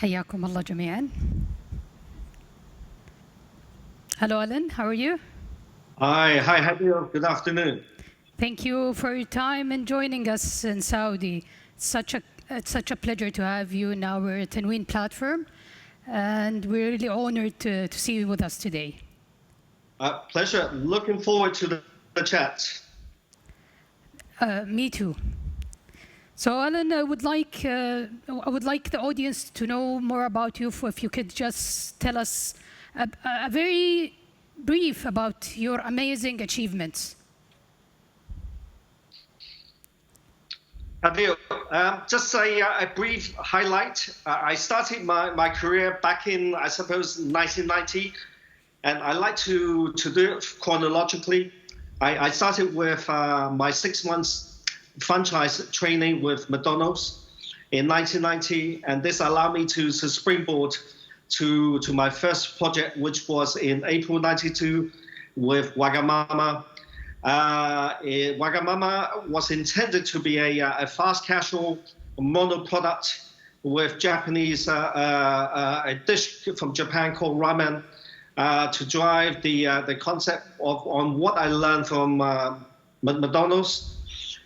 حياكم الله جميعا. Hello Alan, how are you? Hi, Hadeel. Good afternoon. Thank you for your time and joining us in Saudi. It's such a pleasure to have you in our Tanween platform, and we're really honored to see you with us today. Pleasure. Looking forward to the chat. Me too. So Alan, I would like the audience to know more about you. If you could just tell us a very brief about your amazing achievements. Hadeel, just a brief highlight. I started my career back in, I suppose, 1990, and I like to do it chronologically. I started with my 6 months franchise training with McDonald's in 1990, and this allowed me to springboard to my first project, which was in April 92 with Wagamama. Wagamama was intended to be a fast casual mono product with Japanese, a dish from Japan called ramen, to drive the concept on what I learned from McDonald's.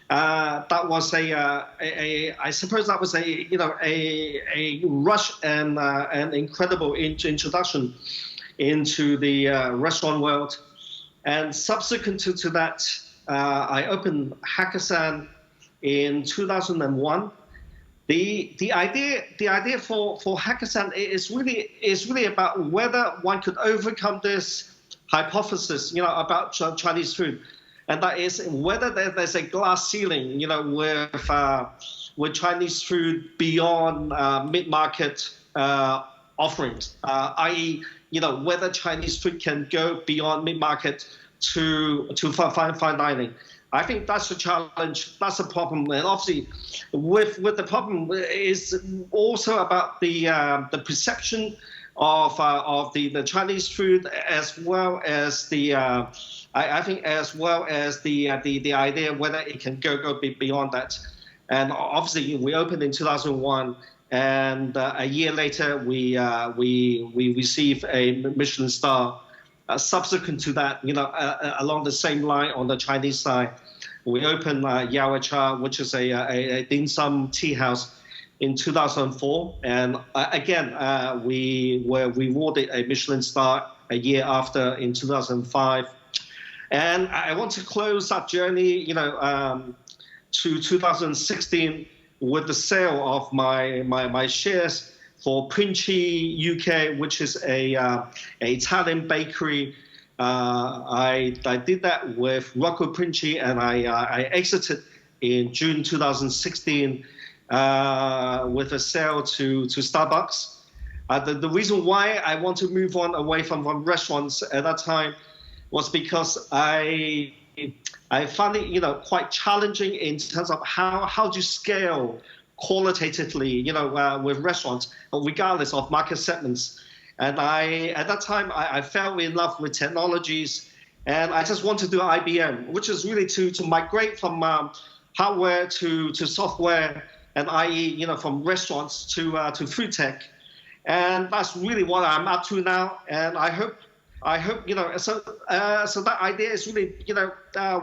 That was I suppose that was a rush and an incredible introduction into the restaurant world. And subsequent to that, I opened Wahakasán in 2001. The idea for Wahakasán is really about whether one could overcome this hypothesis, about Chinese food. And that is whether there's a glass ceiling, with Chinese food beyond mid-market offerings, i.e., whether Chinese food can go beyond mid-market to fine dining. I think that's the challenge, that's the problem. And obviously, with the problem is also about the perception of the Chinese food, as well as the I think as well as the idea whether it can go beyond that. And obviously, we opened in 2001, and a year later we received a Michelin star. Subsequent to that, along the same line on the Chinese side, we opened Cha, which is a dim sum tea house, in 2004, and again we were rewarded a Michelin star a year after in 2005. And I want to close that journey, to 2016 with the sale of my shares for Princi UK, which is a Italian bakery. I did that with Rocco Princi, and I exited in June 2016 with a sale to Starbucks. The reason why I want to move on away from restaurants at that time was because I found it, quite challenging in terms of how do you scale qualitatively, with restaurants, regardless of market segments. And at that time, I fell in love with technologies, and I just want to do IBM, which is really to migrate from hardware to software, and i.e., from restaurants to food tech. And that's really what I'm up to now. And I hope, so that idea is really,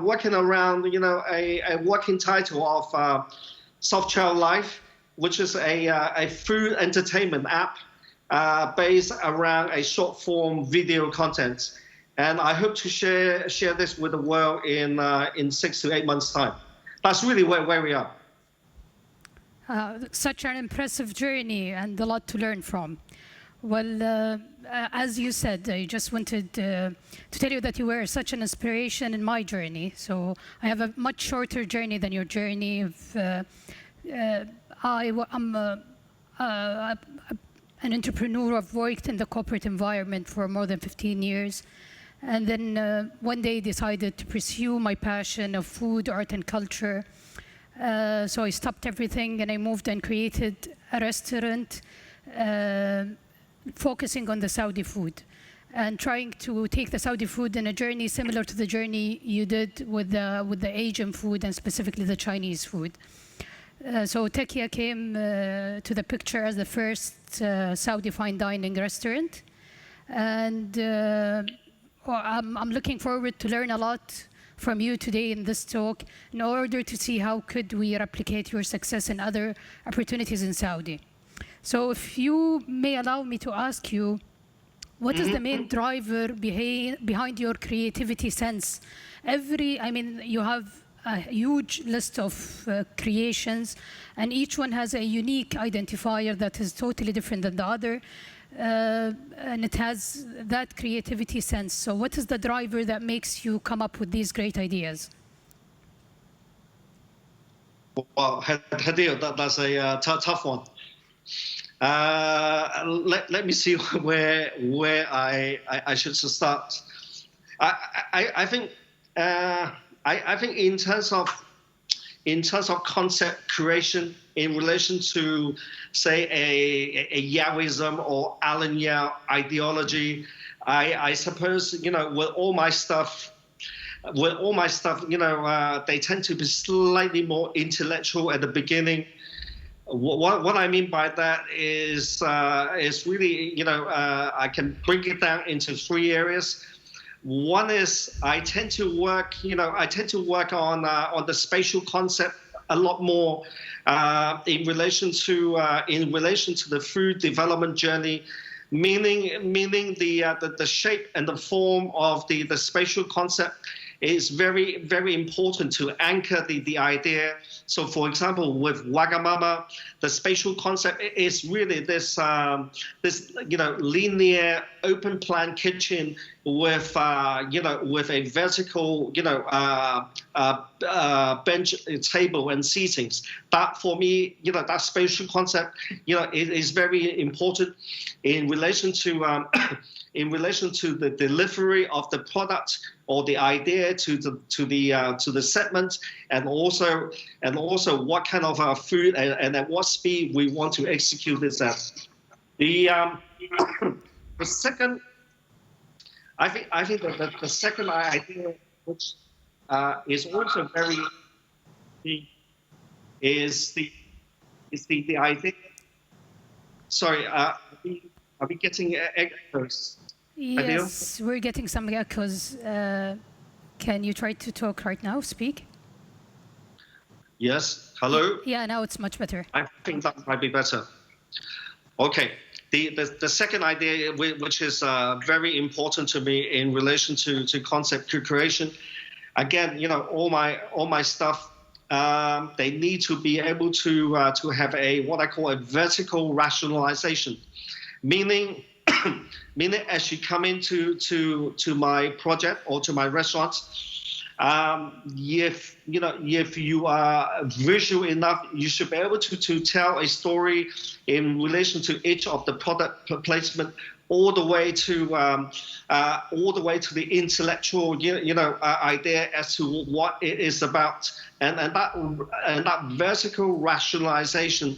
working around, a working title of Soft Child Life, which is a food entertainment app based around a short form video content. And I hope to share this with the world in 6 to 8 months' time. That's really where we are. Such an impressive journey and a lot to learn from. Well, as you said, I just wanted to tell you that you were such an inspiration in my journey. So I have a much shorter journey than your journey. I'm an entrepreneur. I've worked in the corporate environment for more than 15 years. And then one day decided to pursue my passion of food, art, and culture. So I stopped everything and I moved and created a restaurant focusing on the Saudi food and trying to take the Saudi food in a journey similar to the journey you did with the Asian food and specifically the Chinese food. So Tekia came to the picture as the first Saudi fine dining restaurant. And I'm looking forward to learn a lot from you today in this talk in order to see how could we replicate your success in other opportunities in Saudi. So if you may allow me to ask you, what is the main driver behind your creativity sense? You have a huge list of creations, and each one has a unique identifier that is totally different than the other. And it has that creativity sense. So what is the driver that makes you come up with these great ideas? Well, Hadeel, that's a tough one. Let me see where I should start. I think in terms of concept creation in relation to, say, a Yaoism or Alan Yao ideology, I suppose, with all my stuff, they tend to be slightly more intellectual at the beginning. What I mean by that is really, I can break it down into three areas. One is I tend to work on the spatial concept a lot more in relation to the food development journey, meaning the shape and the form of the spatial concept is very, very important to anchor the idea. So, for example, with Wagamama, the spatial concept is really this linear open plan kitchen with a vertical bench, table, and seatings. That for me, that spatial concept, is very important in relation to the delivery of the product or the idea to the segment, and also what kind of food and at what speed we want to execute this at. The second, I think that the second idea, which is also very is the idea. Sorry, are we getting echoes? Yes, we're getting some echoes. Can you try to talk right now? Speak. Yes. Hello. Yeah, now it's much better. I think that might be better. Okay. The second idea, which is very important to me in relation to concept creation, again, all my stuff, they need to be able to have what I call a vertical rationalization, meaning as you come into my project or to my restaurant, if you are visual enough, you should be able to tell a story in relation to each of the product placement, all the way to the intellectual idea as to what it is about, and that vertical rationalization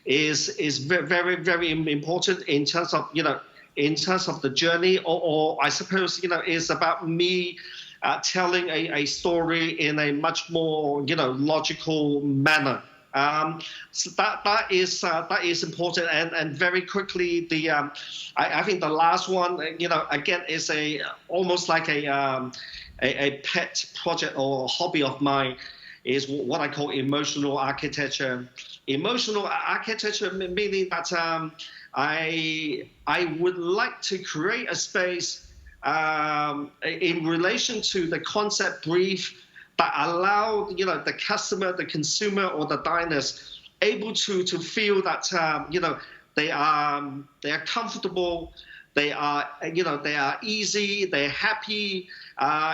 is very, very important in terms of the journey, or I suppose is about me telling a story in a much more logical manner. So that is important, and very quickly I think the last one again is almost like a pet project or hobby of mine, is what I call emotional architecture. Emotional architecture meaning that I would like to create a space in relation to the concept brief that allow the customer, the consumer, or the diners able to feel that they are comfortable, they are easy, they're happy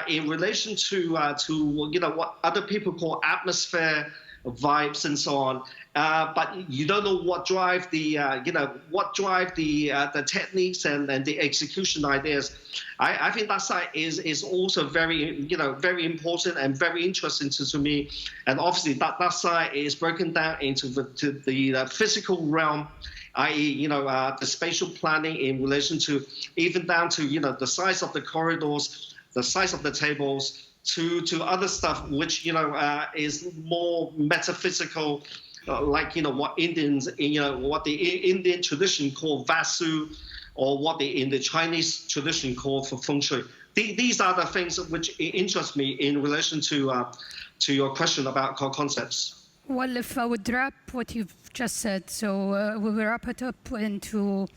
in relation to what other people call atmosphere, vibes, and so on. But you don't know what drive the techniques and the execution ideas. I think that side is also very very important and very interesting to me. And obviously that side is broken down into the physical realm, i.e. The spatial planning in relation to even down to the size of the corridors, the size of the tables, to other stuff which is more metaphysical like what Indians, what the Indian tradition call vasu, or what in the Chinese tradition call for feng shui. These are the things which interest me in relation to your question about concepts. Well, if I would wrap what you've just said, so we will wrap it up into,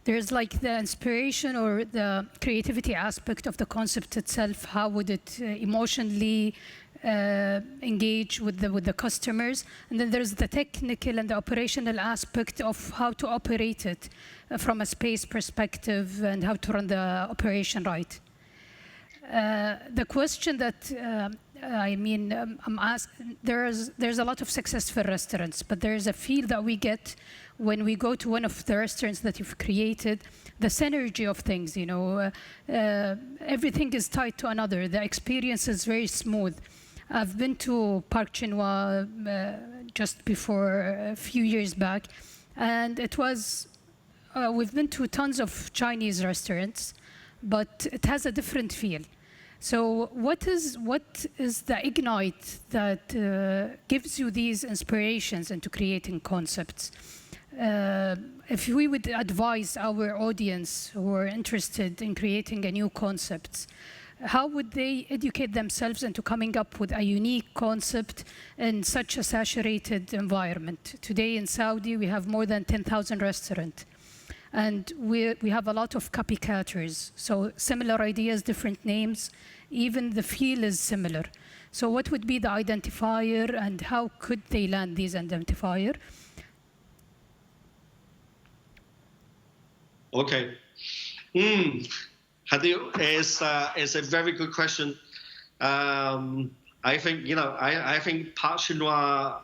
there's like the inspiration or the creativity aspect of the concept itself. How would it emotionally engage with the customers? And then there's the technical and the operational aspect of how to operate it from a space perspective and how to run the operation right. The question that I'm asked, there's a lot of successful restaurants, but there's a feel that we get when we go to one of the restaurants that you've created, the synergy of things, everything is tied to another. The experience is very smooth. I've been to Park Chinois just before a few years back, and it was, we've been to tons of Chinese restaurants, but it has a different feel. So what is the ignite that gives you these inspirations into creating concepts? If we would advise our audience who are interested in creating a new concept, how would they educate themselves into coming up with a unique concept in such a saturated environment? Today in Saudi, we have more than 10,000 restaurants. And we have a lot of copycatters. So similar ideas, different names, even the feel is similar. So what would be the identifier and how could they land these identifiers? Okay. Hadeel is a very good question. I think I think Park Chinois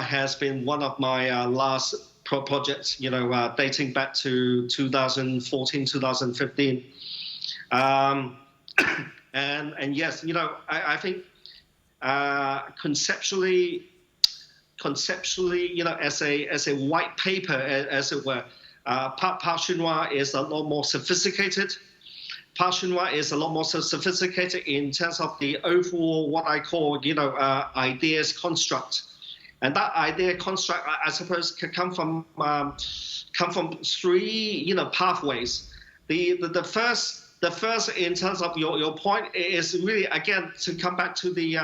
has been one of my last projects. Dating back to 2014, 2015. And yes, I think conceptually, as a white paper, as it were. Park Chinois is a lot more sophisticated. Park Chinois is a lot more sophisticated in terms of the overall, what I call, ideas construct. And that idea construct, I suppose, can come from three, pathways. The first, in terms of your point, is really, again, to come back to the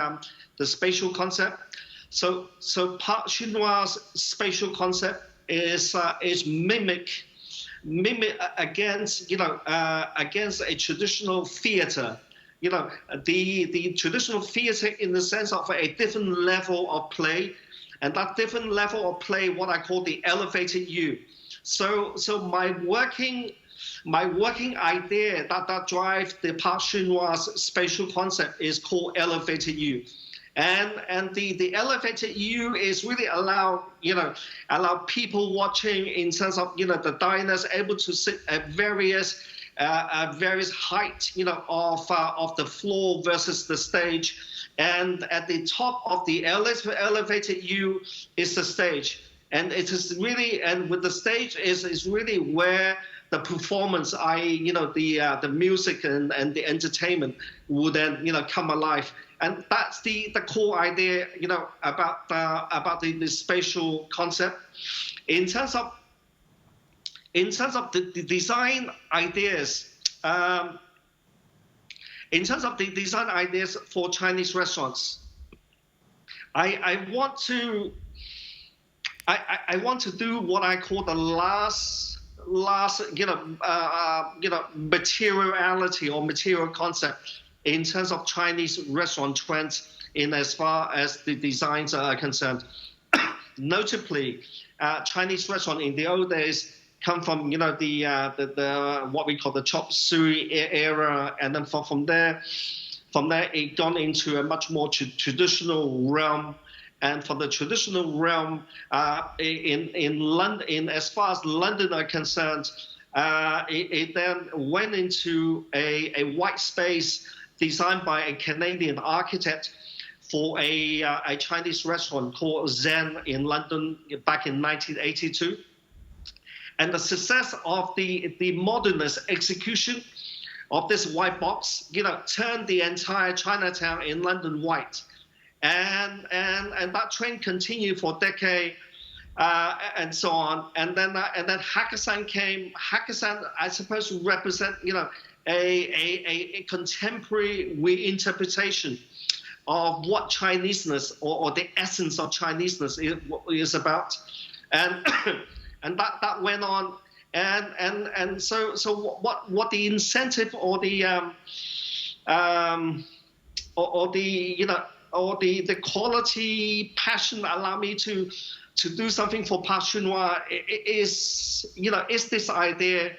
spatial concept. So Park Chinois' spatial concept is mimic against against a traditional theater. The traditional theater in the sense of a different level of play, and that different level of play, what I call the elevated U. So my working idea that drives the Park Chinois spatial concept is called elevated U. And the elevated U is really allow people watching in terms of the diners able to sit at various height of the floor versus the stage, and at the top of the elevated U is the stage, and it is really, and with the stage is really where the performance, the music and the entertainment will then come alive. And that's the core idea, about the spatial concept. In terms of the design ideas, for Chinese restaurants, I want to do what I call the last materiality or material concept in terms of Chinese restaurant trends in as far as the designs are concerned. Notably, Chinese restaurant in the old days come from the what we call the chop suey era, and then from there it gone into a much more traditional realm. And from the traditional realm, in London, as far as London are concerned, it then went into a white space designed by a Canadian architect for a Chinese restaurant called Zen in London back in 1982. And the success of the modernist execution of this white box, turned the entire Chinatown in London white. and that trend continued for a decade. And so on, and then Wahakasán came. Wahakasán, I suppose, represent a contemporary reinterpretation of what Chineseness or the essence of Chineseness is about, and and that went on, and so what the incentive or the quality passion allowed me to do something for Parc Chinois is this idea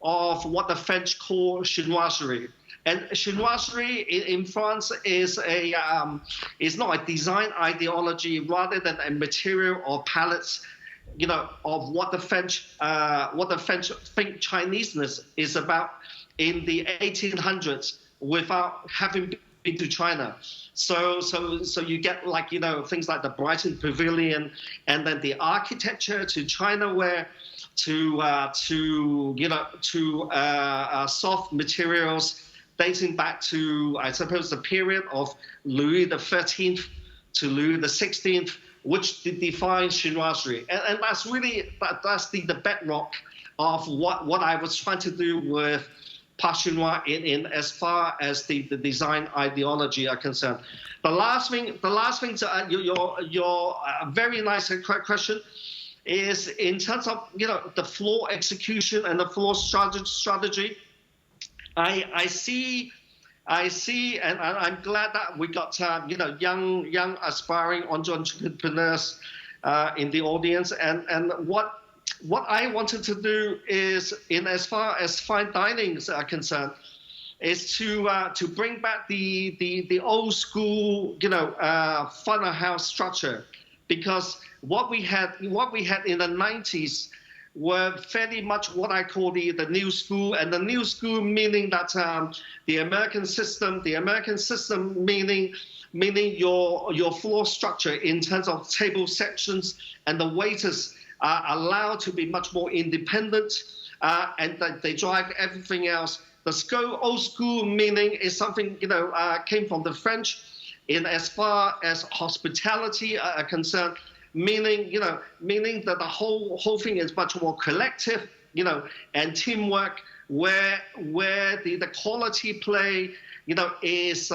of what the French call chinoiserie. And chinoiserie in France is not a design ideology, rather than a material or palette, of what the French think Chineseness is about in the 1800s, without having been to China. So you get things like the Brighton Pavilion, and then the architecture to China ware, to soft materials dating back to, I suppose, the period of Louis XIII to Louis XVI, which defines chinoiserie, and that's really that's the bedrock of what I was trying to do with Parc Chinois in as far as the design ideology are concerned. The last thing to your very nice question is in terms of the floor execution and the floor strategy. I see, and I'm glad that we got young aspiring entrepreneurs in the audience, and what I wanted to do is, in as far as fine dining are concerned, is to bring back the old school funnel house structure, because what we had in the 90s were fairly much what I call the new school, and the new school meaning that the American system meaning your floor structure in terms of table sections, and the waiters are allowed to be much more independent, and that they drive everything else. The old school meaning is something came from the French, in as far as hospitality are concerned, meaning that the whole thing is much more collective, and teamwork, where the quality play is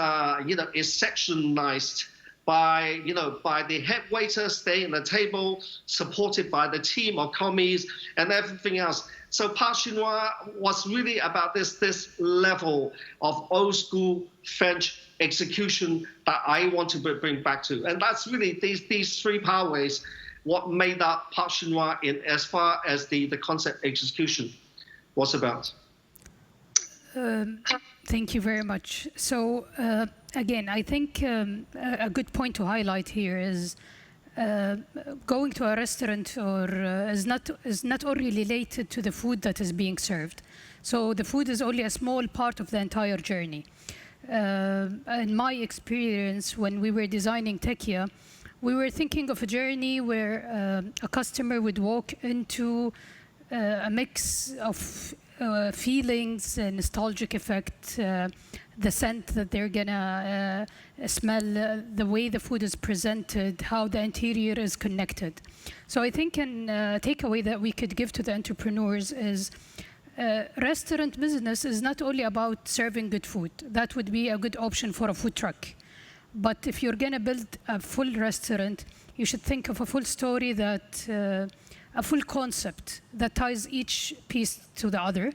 sectionized by the head waiter staying at the table, supported by the team of commis and everything else. So Parc Chinois was really about this level of old school French execution that I want to bring back to, and that's really these three pathways what made up Parc Chinois in as far as the concept execution was about. Thank you very much. So again, I think a good point to highlight here is going to a restaurant is not only related to the food that is being served. So the food is only a small part of the entire journey. In my experience, when we were designing Tekia, we were thinking of a journey where a customer would walk into a mix of feelings, a nostalgic effect, the scent that they're gonna smell, the way the food is presented, how the interior is connected. So I think a takeaway that we could give to the entrepreneurs is restaurant business is not only about serving good food. That would be a good option for a food truck. But if you're gonna build a full restaurant, you should think of a full story a full concept that ties each piece to the other.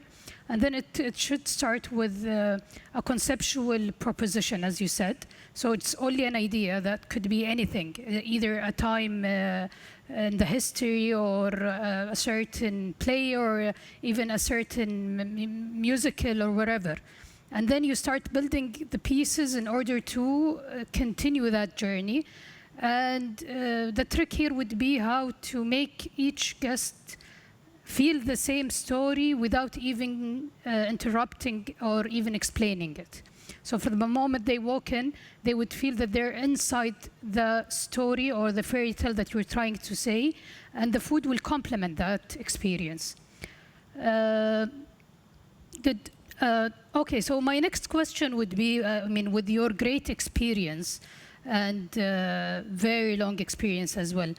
And then it should start with a conceptual proposition, as you said. So it's only an idea that could be anything, either a time in the history, or a certain play, or even a certain musical or whatever. And then you start building the pieces in order to continue that journey. And the trick here would be how to make each guest feel the same story without even interrupting or even explaining it. So from the moment they walk in, they would feel that they're inside the story or the fairy tale that you're trying to say, and the food will complement that experience. Okay, so my next question would be, with your great experience, and very long experience as well.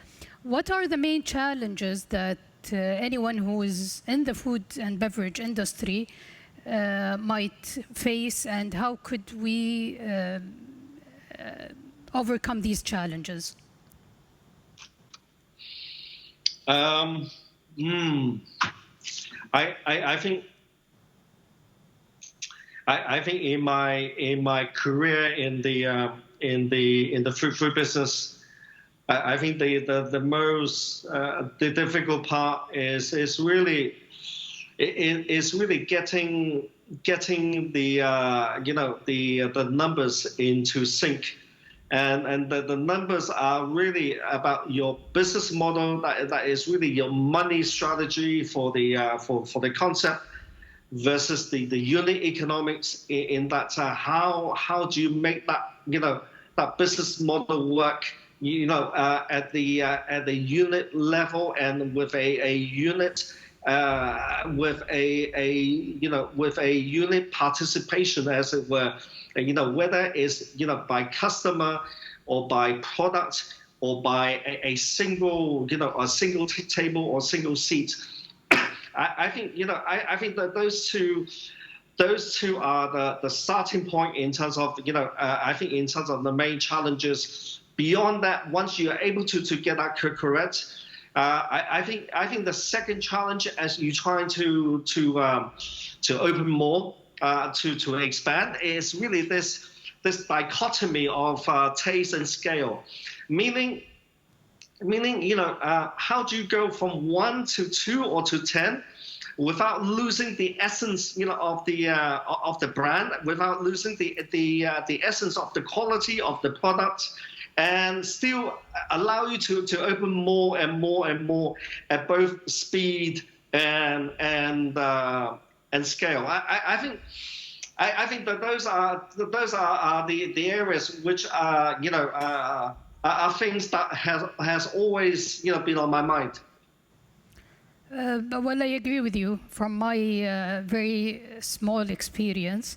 What are the main challenges that anyone who is in the food and beverage industry might face, and how could we overcome these challenges? I think in my career in the food business, I think the most the difficult part is really getting the the numbers into sync. And the numbers are really about your business model. That is really your money strategy for the concept versus the unit economics. In that, how do you make that that business model work? At the unit level and with a unit. With a unit participation, as it were, whether it's by customer or by product or by a single a single table or single seat. I think that those two are the starting point in terms of I think in terms of the main challenges. Beyond that, once you are able to get that correct. I think the second challenge, as you're trying to open more, to expand, is really this dichotomy of taste and scale, meaning how do you go from 1 to 2 or to 10 without losing the essence of the brand, without losing the essence of the quality of the product, and still allow you to open more and more and more at both speed and scale. I think that those are the areas which are things that has always been on my mind. Well, I agree with you. From my very small experience,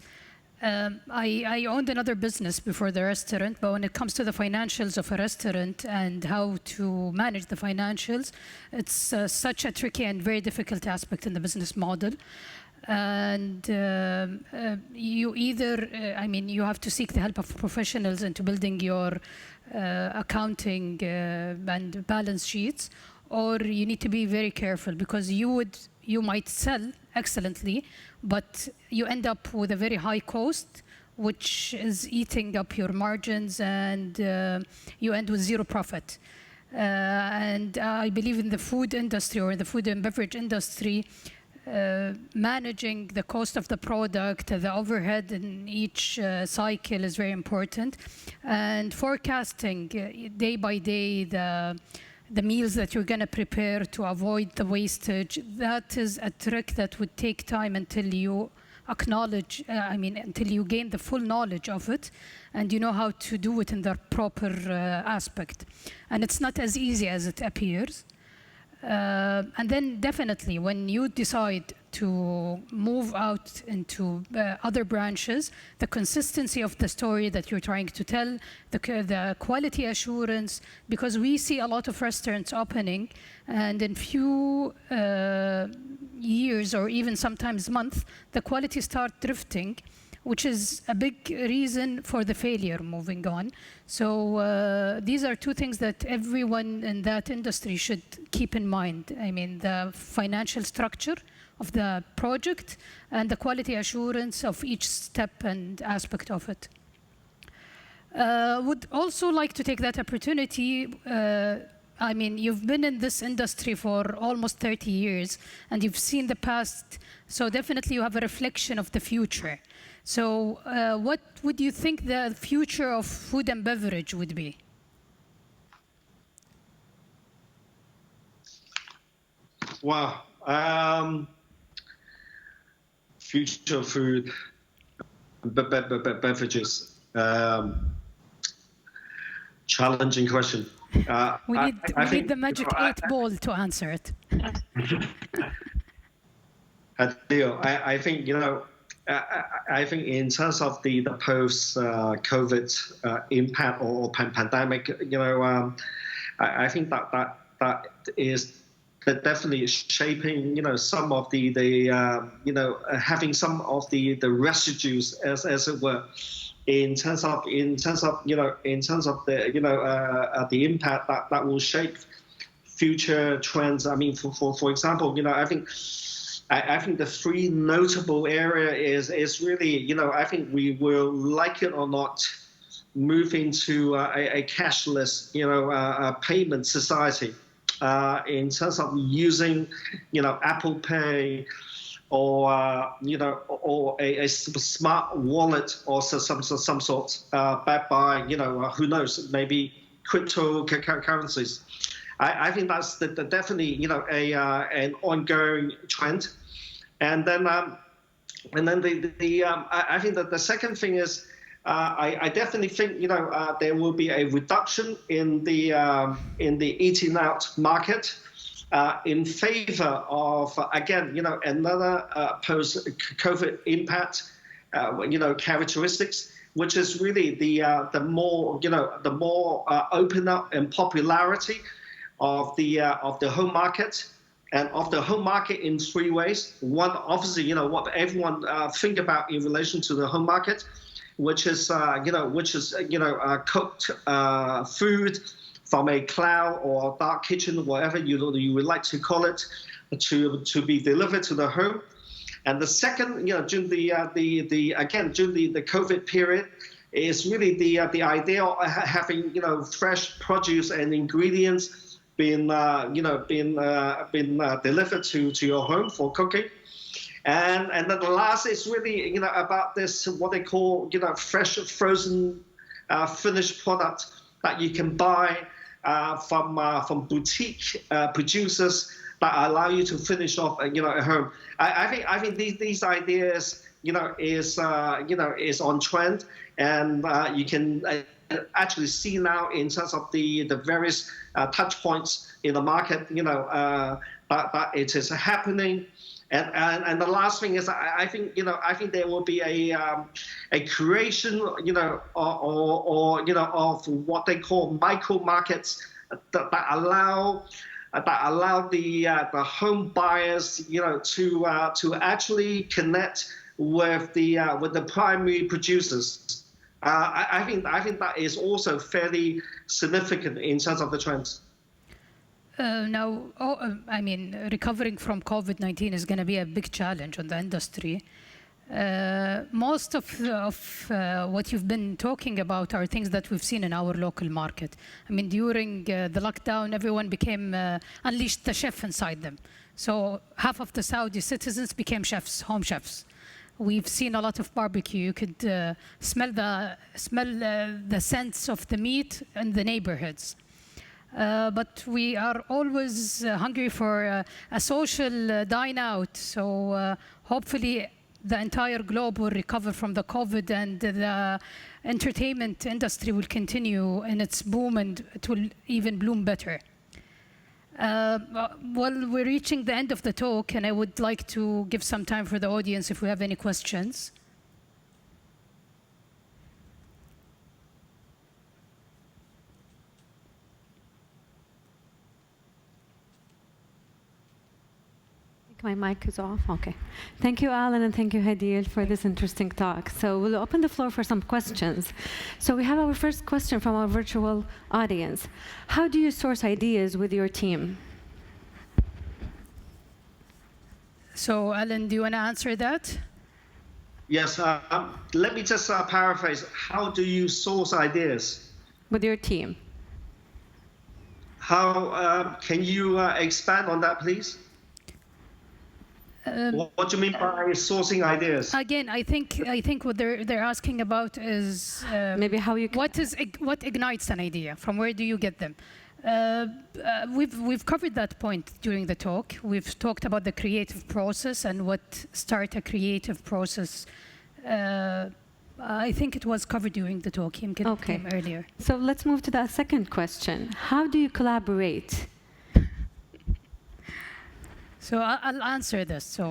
I owned another business before the restaurant, but when it comes to the financials of a restaurant and how to manage the financials, it's such a tricky and very difficult aspect in the business model. And you either, you have to seek the help of professionals into building your accounting and balance sheets, or you need to be very careful because you might sell excellently, but you end up with a very high cost, which is eating up your margins, and you end with zero profit. And I believe in the food industry or in the food and beverage industry, managing the cost of the product, the overhead in each cycle is very important, and forecasting day by day the meals that you're going to prepare to avoid the wastage. That is a trick that would take time until you acknowledge, until you gain the full knowledge of it and you know how to do it in the proper aspect. And it's not as easy as it appears. And then definitely when you decide to move out into other branches, the consistency of the story that you're trying to tell, the quality assurance, because we see a lot of restaurants opening and in few years or even sometimes months, the quality start drifting, which is a big reason for the failure moving on. So these are two things that everyone in that industry should keep in mind. I mean, the financial structure of the project and the quality assurance of each step and aspect of it. Would also like to take that opportunity. You've been in this industry for almost 30 years and you've seen the past, so definitely you have a reflection of the future. So what would you think the future of food and beverage would be? Wow. Future of food, beverages. Challenging question. We need the magic 8 ball to answer it. Hadeel, I think, I think in terms of the post-COVID impact or pandemic, I think that is definitely shaping, some of the having some of the residues as it were, in terms of the impact that will shape future trends. I mean, for example, I think the three notable area is really, I think we will, like it or not, move into a cashless, payment society. In terms of using, Apple Pay or or a smart wallet or some sort, backed by, who knows, maybe cryptocurrencies. I think that's definitely, an ongoing trend. And then I think that the second thing is, I definitely think, there will be a reduction in the eating out market in favor of, again, another post-COVID impact, characteristics, which is really the more open up and popularity of the home market. And of the home market in three ways. One, obviously, what everyone think about in relation to the home market, which is cooked food from a cloud or dark kitchen, whatever you would like to call it, to be delivered to the home. And the second, during the COVID period, is really the idea of having fresh produce and ingredients been delivered to your home for cooking. And then the last is really, about this, what they call, fresh, frozen, finished product that you can buy from boutique producers that allow you to finish off, at home. I think these ideas, is on trend, and you can actually see now in terms of the various touch points in the market, that it is happening. And the last thing is, I think there will be a creation, of what they call micro markets that allow the home buyers, to actually connect with the primary producers. I think that is also fairly significant in terms of the trends. Now, recovering from COVID-19 is going to be a big challenge on the industry. Most of what you've been talking about are things that we've seen in our local market. I mean, during the lockdown, everyone became unleashed the chef inside them. So half of the Saudi citizens became chefs, home chefs. We've seen a lot of barbecue. You could smell the scents of the meat in the neighborhoods. But we are always hungry for a social dine out. So hopefully the entire globe will recover from the COVID, and the entertainment industry will continue in its boom, and it will even bloom better. Well, we're reaching the end of the talk, and I would like to give some time for the audience if we have any questions. My mic is off. Okay. Thank you, Alan, and thank you, Hadeel, for this interesting talk. So we'll open the floor for some questions. So we have our first question from our virtual audience. How do you source ideas with your team? So, Alan, do you want to answer that? Yes. Let me just paraphrase. How do you source ideas? With your team. How can you expand on that, please? What do you mean by sourcing ideas? Again, I think what they're asking about is maybe how you what ignites an idea. From where do you get them? We've covered that point during the talk. We've talked about the creative process and what start a creative process. I think it was covered during the talk. Came earlier. So let's move to that second question. How do you collaborate? So I'll answer this. So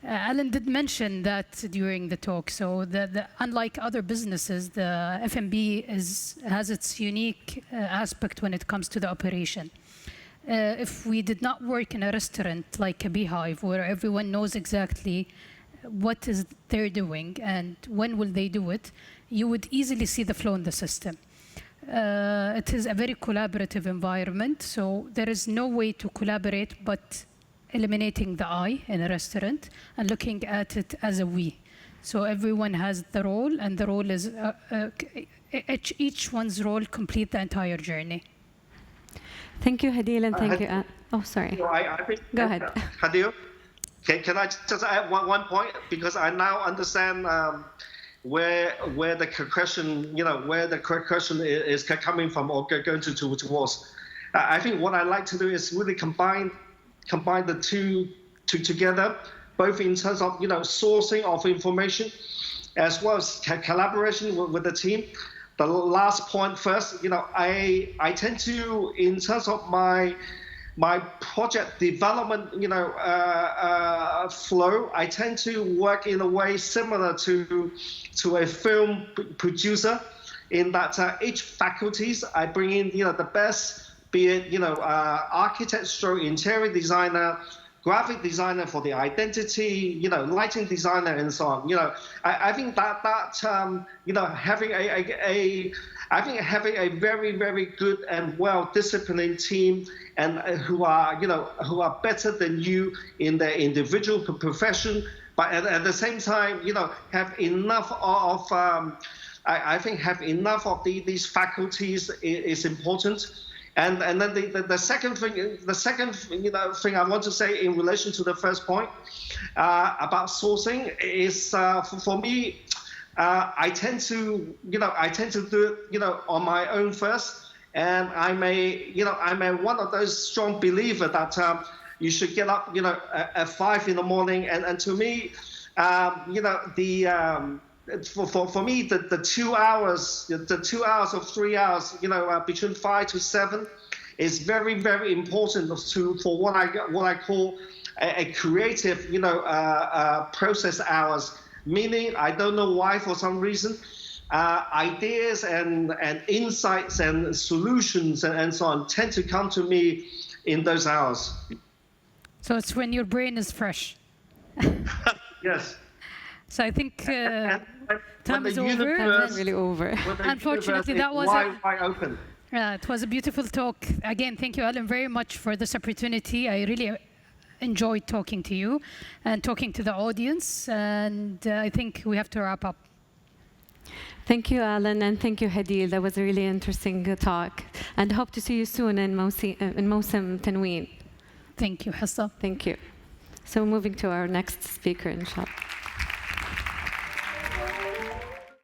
Alan did mention that during the talk. So unlike other businesses, the F&B has its unique aspect when it comes to the operation. If we did not work in a restaurant like a beehive, where everyone knows exactly what is they're doing and when will they do it, you would easily see the flow in the system. It is a very collaborative environment, so there is no way to collaborate but eliminating the I in a restaurant and looking at it as a we. So everyone has the role, and the role is each one's role complete the entire journey. Thank you, Hadeel, and thank you. Oh, sorry. I think, Go ahead. Hadeel, can I just add one point? Because I now understand where the question, where the question is coming from or going towards. I think what I like to do is really combine the two together, both in terms of sourcing of information, as well as collaboration with the team. The last point first, I tend to, in terms of my project development, flow, I tend to work in a way similar to a film producer, in that each faculties I bring in, the best, be it architect, stroke interior designer, graphic designer for the identity, lighting designer, and so on. I think that having a very, very good and well-disciplined team, and who are better than you in their individual profession, but at the same time, have enough of I think have enough of these faculties is important. And then the second thing I want to say in relation to the first point about sourcing is for me, I tend to do it on my own first, and I'm one of those strong believer that you should get up at 5 in the morning, and to me for me, the 2 hours, the 2 hours or 3 hours, between 5 to 7, is very, very important for what I call a creative, process hours. Meaning, I don't know why, for some reason, ideas and insights and solutions and so on tend to come to me in those hours. So it's when your brain is fresh. Yes. So I think time is over. Time is really over. Unfortunately, that was wide open. It was a beautiful talk. Again, thank you, Alan, very much for this opportunity. I really enjoyed talking to you and talking to the audience. And I think we have to wrap up. Thank you, Alan, and thank you, Hadeel. That was a really interesting talk. And hope to see you soon in Mawsim Tanween. Thank you, Hassa. Thank you. So moving to our next speaker, inshallah.